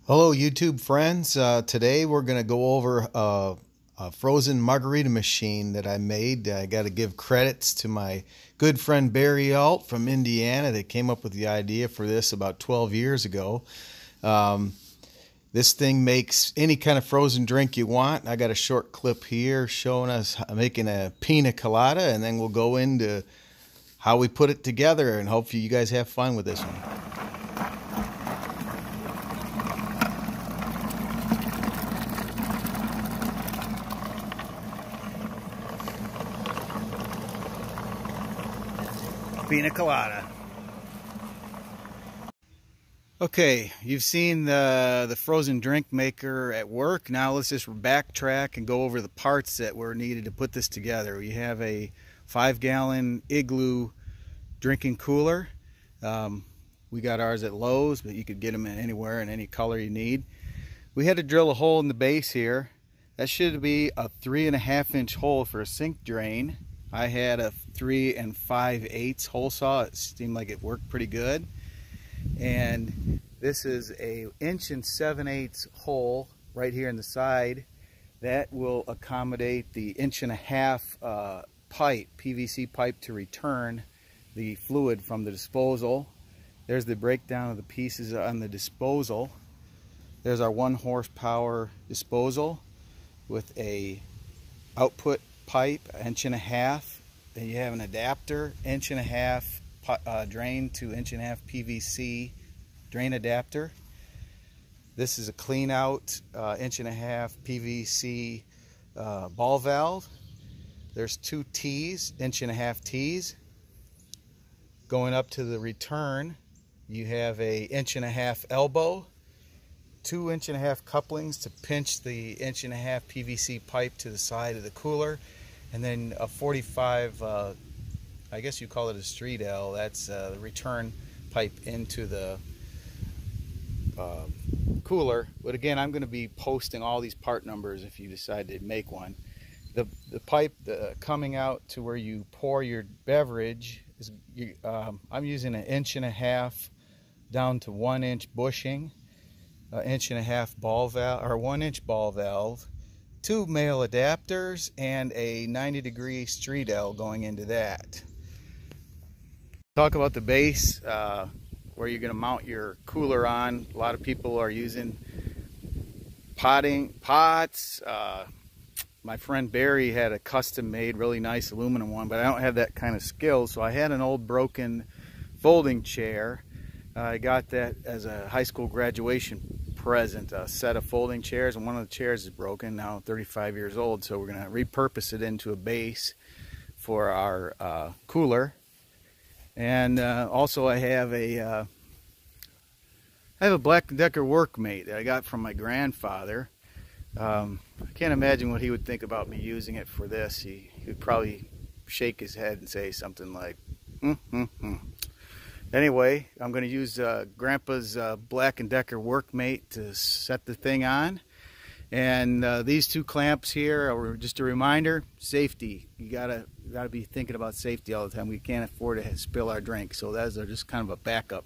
Hello, YouTube friends. Today we're going to go over a frozen margarita machine that I made. I got to give credits to my good friend Barry Alt from Indiana that came up with the idea for this about 12 years ago. Um, this thing makes any kind of frozen drink you want. I got a short clip here showing us making a pina colada, and then we'll go into how we put it together, and hopefully you guys have fun with this one. Pina colada. Okay, you've seen the frozen drink maker at work. Now let's just backtrack and go over the parts that were needed to put this together. We have a 5-gallon Igloo drinking cooler. We got ours at Lowe's, but you could get them anywhere in any color you need. We had to drill a hole in the base here. That should be a 3.5-inch hole for a sink drain. I had a 3 5/8 hole saw. It seemed like it worked pretty good. And this is a 1 7/8 hole right here in the side that will accommodate the 1.5-inch pipe, PVC pipe, to return the fluid from the disposal. There's the breakdown of the pieces on the disposal. There's our 1 horsepower disposal with a output pipe, 1.5 inch. Then you have an adapter, 1.5 inch drain to 1.5 inch PVC drain adapter. This is a clean out 1.5 inch PVC ball valve. There's 2 T's, 1.5 inch T's. Going up to the return, you have a 1.5 inch elbow, 2 1.5 inch couplings to pinch the 1.5 inch PVC pipe to the side of the cooler, and then a 45, I guess you call it a street L, that's the return pipe into the cooler. But again, I'm going to be posting all these part numbers if you decide to make one. The pipe coming out to where you pour your beverage is, I'm using an 1.5 inch down to 1 inch bushing, 1.5 inch ball valve, or 1 inch ball valve, 2 male adapters, and a 90-degree street L going into that. Talk about the base, where you're going to mount your cooler on. A lot of people are using pots. My friend Barry had a custom-made, really nice aluminum one, but I don't have that kind of skill, so I had an old broken folding chair. I got that as a high school graduation present, a set of folding chairs, and one of the chairs is broken, now 35 years old, so we're going to repurpose it into a base for our cooler. And also I have a Black & Decker Workmate that I got from my grandfather. I can't imagine what he would think about me using it for this. He would probably shake his head and say something like, Anyway, I'm going to use Grandpa's Black & Decker Workmate to set the thing on. And these 2 clamps here are just a reminder: safety. You gotta be thinking about safety all the time. We can't afford to spill our drink, so those are just kind of a backup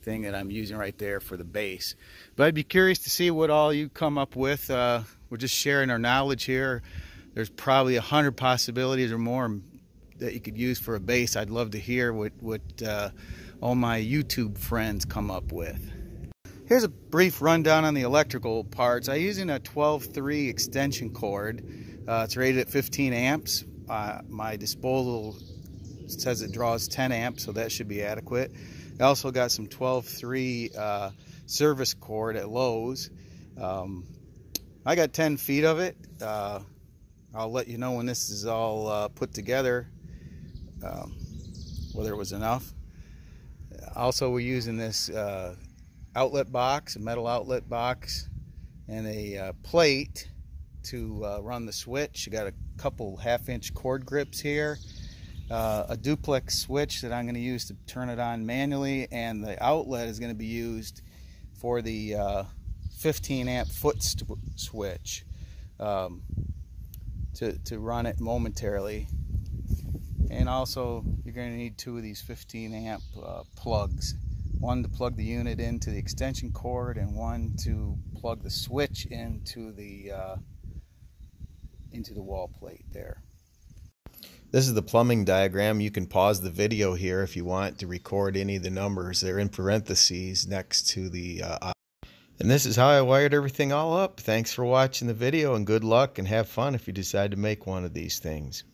thing that I'm using right there for the base. But I'd be curious to see what all you come up with. We're just sharing our knowledge here. There's probably 100 possibilities or more that you could use for a base. I'd love to hear what all my YouTube friends come up with. Here's a brief rundown on the electrical parts. I'm using a 12-3 extension cord. It's rated at 15 amps. My disposal says it draws 10 amps, so that should be adequate. I also got some 12-3 service cord at Lowe's. I got 10 feet of it. I'll let you know when this is all put together whether it was enough. Also, we're using this outlet box, a metal outlet box, and a plate to run the switch. You got a couple 1/2 inch cord grips here, a duplex switch that I'm going to use to turn it on manually, and the outlet is going to be used for the 15 amp foot switch to run it momentarily. And also, you're going to need 2 of these 15 amp plugs one to plug the unit into the extension cord and one to plug the switch into the wall plate there. This is the plumbing diagram. You can pause the video here if you want to record any of the numbers. They're in parentheses next to the and this is how I wired everything all up. Thanks for watching the video, and good luck and have fun if you decide to make one of these things.